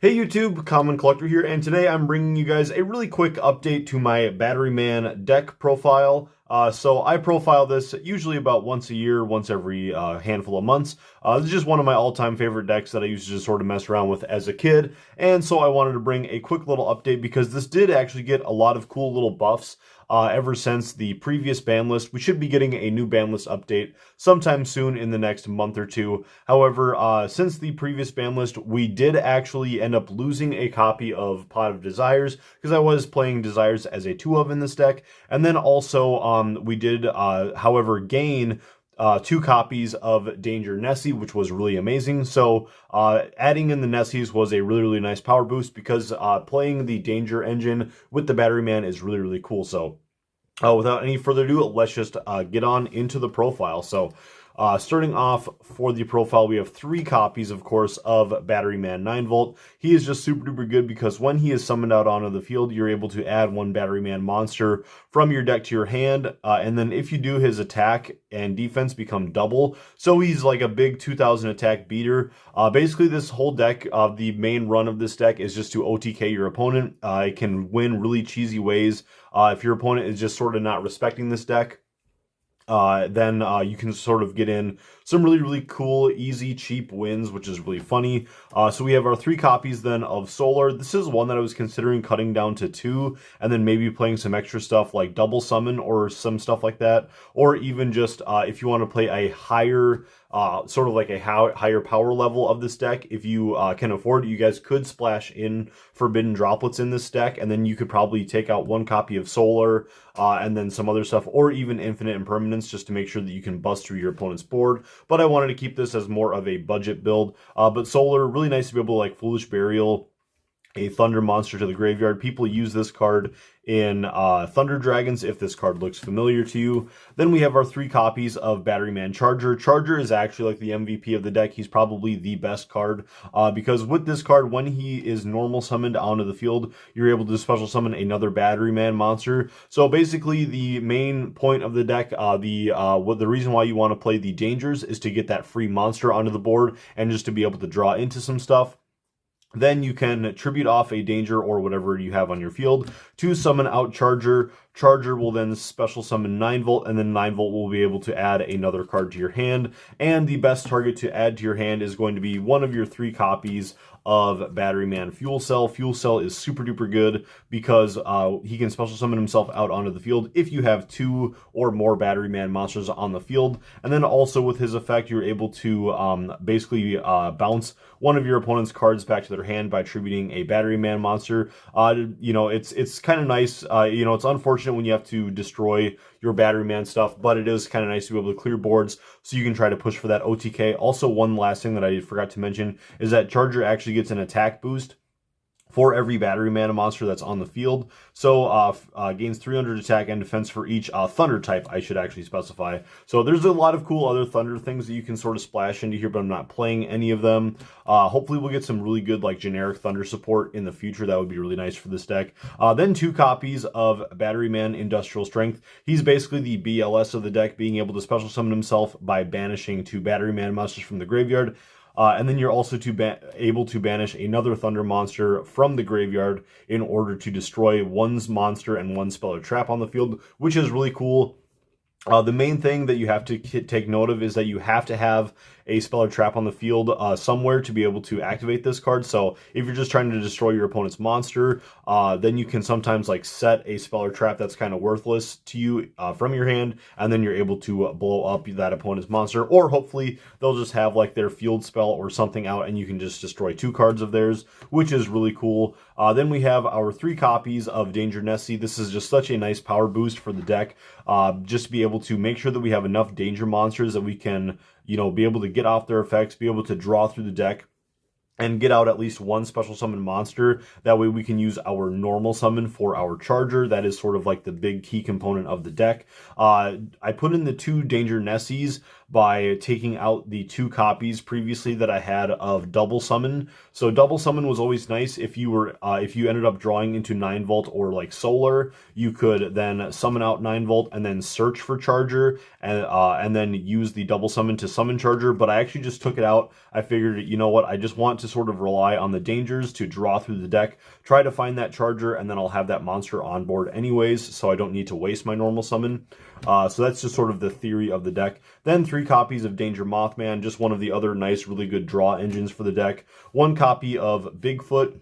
Hey YouTube, Common Collector here, and today I'm bringing you guys a really quick update to my Batteryman deck profile. So I profile this usually about once a year, once every handful of months. This is just one of my all-time favorite decks that I used to just sort of mess around with as a kid, and so I wanted to bring a quick little update because this did actually get a lot of cool little buffs ever since the previous ban list. We should be getting a new ban list update sometime soon in the next month or two. However, since the previous ban list, we did actually end up losing a copy of Pot of Desires because I was playing Desires as a 2-of in this deck. And then also we did, however, gain 2 copies of Danger Nessie, which was really amazing. So adding in the Nessies was a really nice power boost because playing the Danger engine with the Batteryman is really cool. So without any further ado, let's just get on into the profile. So starting off for the profile, we have 3 copies, of course, of Batteryman 9V. He is just super duper good because when he is summoned out onto the field, you're able to add 1 Batteryman monster from your deck to your hand. And then if you do, his attack and defense become double. So he's like a big 2000 attack beater. Basically, this whole deck, the main run of this deck is just to OTK your opponent. It can win really cheesy ways. If your opponent is just sort of not respecting this deck, then you can sort of get in some really cool, easy, cheap wins, which is really funny. So we have our 3 copies then of Solar. This is one that I was considering cutting down to 2, and then maybe playing some extra stuff like double summon or some stuff like that. Or even just if you want to play a higher, sort of like a higher power level of this deck, if you can afford it, you guys could splash in Forbidden Droplets in this deck, and then you could probably take out 1 copy of Solar, and then some other stuff, or even Infinite Impermanence, just to make sure that you can bust through your opponent's board. But I wanted to keep this as more of a budget build. But Solar, really nice to be able to like Foolish Burial a Thunder monster to the graveyard. People use this card in Thunder Dragons if this card looks familiar to you. Then we have our 3 copies of Batteryman Charger. Charger is actually like the MVP of the deck. He's probably the best card because with this card, when he is normal summoned onto the field, you're able to special summon another Batteryman monster. So basically, the main point of the deck, the reason why you want to play the Dangers is to get that free monster onto the board and just to be able to draw into some stuff. Then you can tribute off a Danger or whatever you have on your field to summon out Charger. Charger will then special summon 9V, and then 9V will be able to add another card to your hand. And the best target to add to your hand is going to be one of your 3 copies of Batteryman Fuel Cell. Fuel Cell is super duper good because he can special summon himself out onto the field if you have 2 or more Batteryman monsters on the field. And then also with his effect, you're able to basically bounce one of your opponent's cards back to their hand by tributing a Batteryman monster. You know, it's kind of nice. You know, it's unfortunate when you have to destroy your Batteryman stuff, but it is kind of nice to be able to clear boards so you can try to push for that OTK. Also, one last thing that I forgot to mention is that Charger actually gets an attack boost for every Batteryman monster that's on the field. So gains 300 attack and defense for each Thunder type, I should actually specify. So there's a lot of cool other Thunder things that you can sort of splash into here, but I'm not playing any of them. Hopefully we'll get some really good like generic Thunder support in the future. That would be really nice for this deck. Then 2 copies of Batteryman Industrial Strength. He's basically the BLS of the deck, being able to special summon himself by banishing 2 Batteryman monsters from the graveyard. And then you're also able to banish another Thunder monster from the graveyard in order to destroy 1 monster and 1 spell or trap on the field, which is really cool. The main thing that you have to take note of is that you have to have a spell or trap on the field somewhere to be able to activate this card. So if you're just trying to destroy your opponent's monster, then you can sometimes like set a spell or trap that's kind of worthless to you from your hand, and then you're able to blow up that opponent's monster. Or hopefully they'll just have like their field spell or something out and you can just destroy 2 cards of theirs, which is really cool. Then we have our 3 copies of Danger Nessie. This is just such a nice power boost for the deck. Just to be able to make sure that we have enough Danger monsters that we can, you know, be able to get off their effects, be able to draw through the deck, and get out at least 1 special summon monster. That way we can use our normal summon for our Charger. That is sort of like the big key component of the deck. I put in the 2 Danger Nessies, by taking out the 2 copies previously that I had of Double Summon. So Double Summon was always nice if you were if you ended up drawing into 9 Volt or like Solar, you could then summon out 9 Volt and then search for Charger and then use the Double Summon to summon Charger. But I actually just took it out. I figured, you know what, I just want to sort of rely on the dangers to draw through the deck, try to find that Charger, and then I'll have that monster on board anyways, so I don't need to waste my normal summon. So that's just sort of the theory of the deck. Then 3 copies of Danger Mothman, just one of the other nice, really good draw engines for the deck. 1 copy of Bigfoot,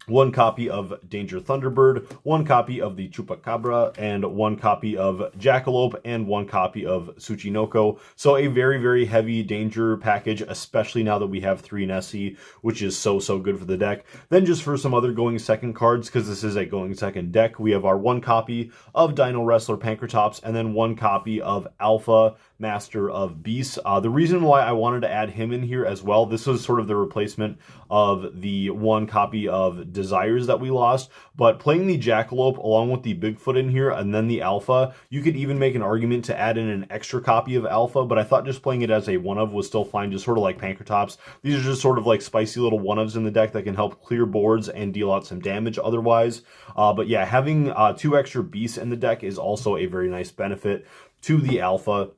1 copy of Danger Thunderbird, 1 copy of the Chupacabra, and 1 copy of Jackalope, and 1 copy of Tsuchinoko. So a very, very heavy danger package, especially now that we have 3 Nessie, which is so good for the deck. Then just for some other going second cards, because this is a going second deck, we have our 1 copy of Dino Wrestler Pankratops, and then 1 copy of Alpha Master of Beasts. The reason why I wanted to add him in here as well, this was sort of the replacement of the 1 copy of Desires that we lost, but playing the Jackalope along with the Bigfoot in here and then the Alpha, you could even make an argument to add in an extra copy of Alpha, but I thought just playing it as a one-of was still fine, just sort of like Pankratops. These are just sort of like spicy little one-ofs in the deck that can help clear boards and deal out some damage otherwise. But yeah, having 2 extra beasts in the deck is also a very nice benefit to the Alpha.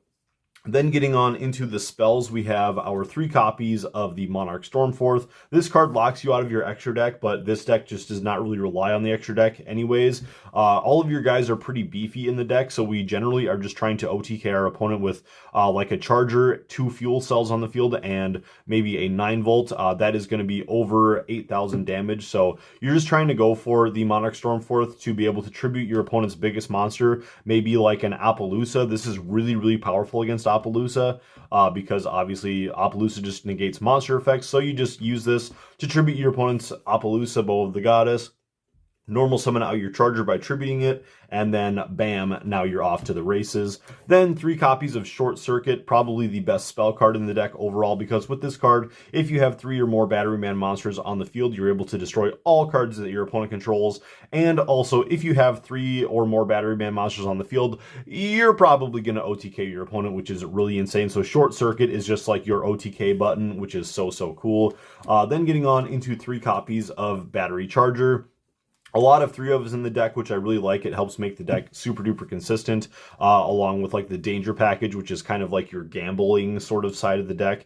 Then getting on into the spells, we have our 3 copies of the Monarch Stormforth. This card locks you out of your extra deck, but this deck just does not really rely on the extra deck anyways. All of your guys are pretty beefy in the deck, so we generally are just trying to OTK our opponent with like a Charger, 2 fuel cells on the field, and maybe a 9 Volt. That is going to be over 8,000 damage, so you're just trying to go for the Monarch Stormforth to be able to tribute your opponent's biggest monster, maybe like an Appaloosa. This is really powerful against Appaloosa, because obviously Appaloosa just negates monster effects, so you just use this to tribute your opponent's Appaloosa, Bow of the Goddess. Normal summon out your Charger by tributing it, and then bam, now you're off to the races. Then 3 copies of Short Circuit, probably the best spell card in the deck overall, because with this card, if you have 3 or more Batteryman monsters on the field, you're able to destroy all cards that your opponent controls. And also, if you have 3 or more Batteryman monsters on the field, you're probably going to OTK your opponent, which is really insane. So Short Circuit is just like your OTK button, which is so cool. Then getting on into 3 copies of Battery Charger. A lot of 3 of us in the deck, which I really like. It helps make the deck super duper consistent, along with like the danger package, which is kind of like your gambling sort of side of the deck.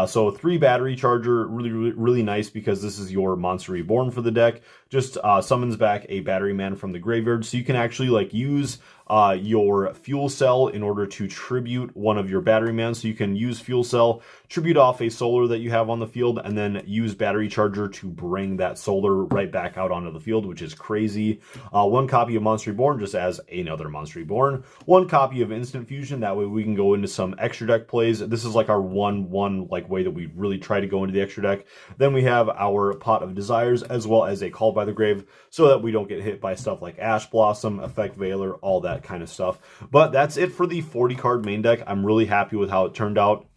So 3 Battery Charger, really nice, because this is your Monster Reborn for the deck. Just summons back a Batteryman from the graveyard, so you can actually like use your Fuel Cell in order to tribute one of your Batteryman. So you can use Fuel Cell, tribute off a Solar that you have on the field, and then use Battery Charger to bring that Solar right back out onto the field, which is crazy. 1 copy of Monster Reborn, just as another Monster Reborn. 1 copy of Instant Fusion, that way we can go into some extra deck plays. This is like our one like way that we really try to go into the extra deck. Then we have our Pot of Desires, as well as a Call by the Grave, so that we don't get hit by stuff like Ash Blossom, Effect Veiler, all that kind of stuff. But that's it for the 40 card main deck. I'm really happy with how it turned out.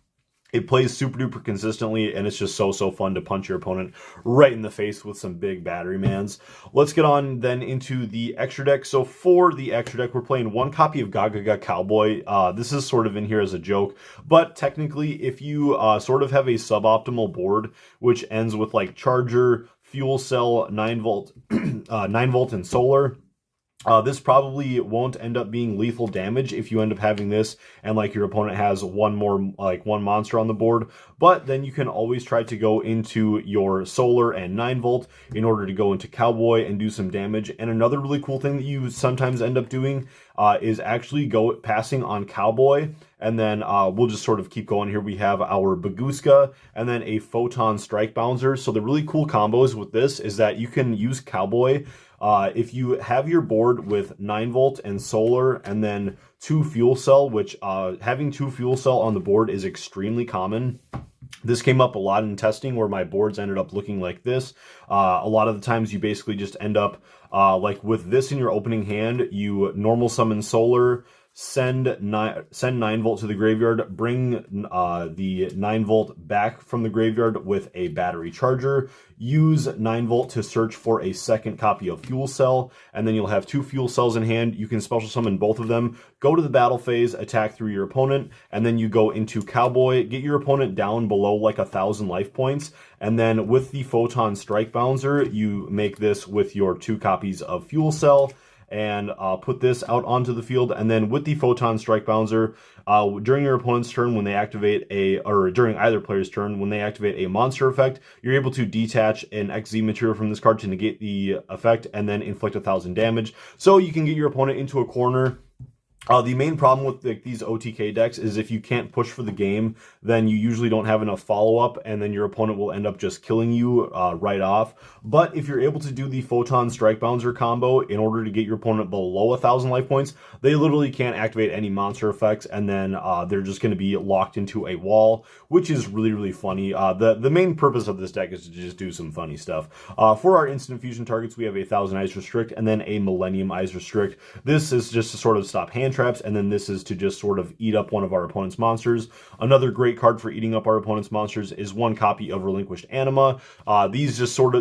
It plays super duper consistently, and it's just so fun to punch your opponent right in the face with some big Batterymans. Let's get on then into the extra deck. So for the extra deck, we're playing 1 copy of Gaga Cowboy. This is sort of in here as a joke, but technically if you sort of have a suboptimal board, which ends with like Charger, Fuel Cell, 9 Volt, 9 Volt and Solar, this probably won't end up being lethal damage if you end up having this and like your opponent has one monster on the board. But then you can always try to go into your Solar and 9 Volt in order to go into Cowboy and do some damage. And another really cool thing that you sometimes end up doing is actually passing on Cowboy, and then we'll just sort of keep going here. We have our Baguska and then a Photon Strike Bouncer. So the really cool combos with this is that you can use Cowboy if you have your board with 9 Volt and Solar and then 2 Fuel Cell, which having 2 Fuel Cell on the board is extremely common. This came up a lot in testing where my boards ended up looking like this. A lot of the times you basically just end up like with this in your opening hand, you normal summon Solar, send 9 volt to the graveyard, bring the 9 volt back from the graveyard with a battery charger, use 9 volt to search for a second copy of Fuel Cell, and then you'll have 2 Fuel Cells in hand. You can special summon both of them, go to the battle phase, attack through your opponent, and then you go into Cowboy, get your opponent down below like 1,000 life points, and then with the Photon Strike Bouncer, you make this with your 2 copies of Fuel Cell, and put this out onto the field. And then with the Photon Strike Bouncer, during your opponent's turn, when they activate or during either player's turn, when they activate a monster effect, you're able to detach an XZ material from this card to negate the effect and then inflict 1,000 damage. So you can get your opponent into a corner. The main problem with these OTK decks is if you can't push for the game, then you usually don't have enough follow-up, and then your opponent will end up just killing you right off. But if you're able to do the Photon Strike Bouncer combo in order to get your opponent below 1,000 life points, they literally can't activate any monster effects, and then they're just going to be locked into a wall, which is really, really funny. The main purpose of this deck is to just do some funny stuff. For our instant fusion targets, we have a 1,000 Eyes Restrict and then a Millennium Eyes Restrict. This is just to sort of stop hand traps, and then this is to just sort of eat up one of our opponent's monsters. Another great card for eating up our opponent's monsters is 1 copy of Relinquished Anima. This is just sort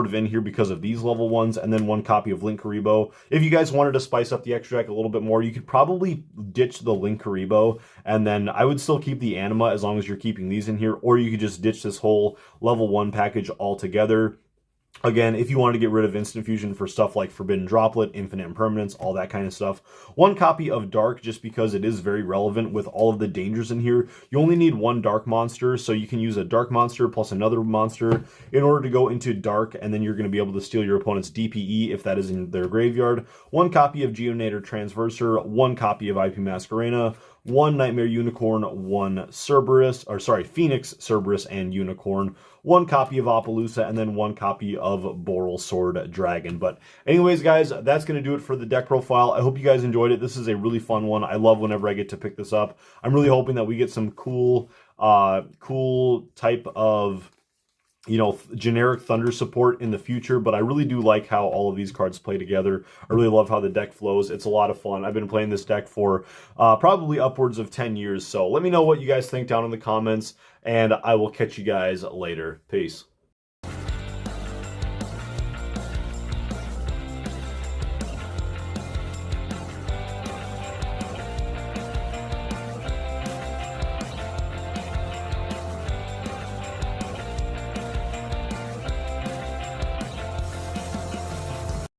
of in here because of these level ones, and then 1 copy of Linkuriboh. If you guys wanted to spice up the extra deck a little bit more, you could probably ditch the Linkuriboh, and then I would still keep the Anima as long as you're keeping these in here, or you could just ditch this whole level 1 package altogether. Again, if you want to get rid of instant fusion for stuff like Forbidden Droplet, Infinite Impermanence, all that kind of stuff. 1 copy of Dark, just because it is very relevant with all of the dangers in here. You only need 1 Dark monster, so you can use a Dark monster plus another monster in order to go into Dark, and then you're going to be able to steal your opponent's DPE if that is in their graveyard. 1 copy of Geonator Transverser, 1 copy of IP Masquerena, 1 Nightmare Unicorn, 1 Phoenix, Cerberus, and Unicorn, 1 copy of Appaloosa, and then 1 copy of Boral Sword Dragon. But anyways, guys, that's going to do it for the deck profile. I hope you guys enjoyed it. This is a really fun one. I love whenever I get to pick this up. I'm really hoping that we get some cool type of, you know, generic Thunder support in the future, but I really do like how all of these cards play together. I really love how the deck flows. It's a lot of fun. I've been playing this deck for probably upwards of 10 years, so let me know what you guys think down in the comments, and I will catch you guys later. Peace.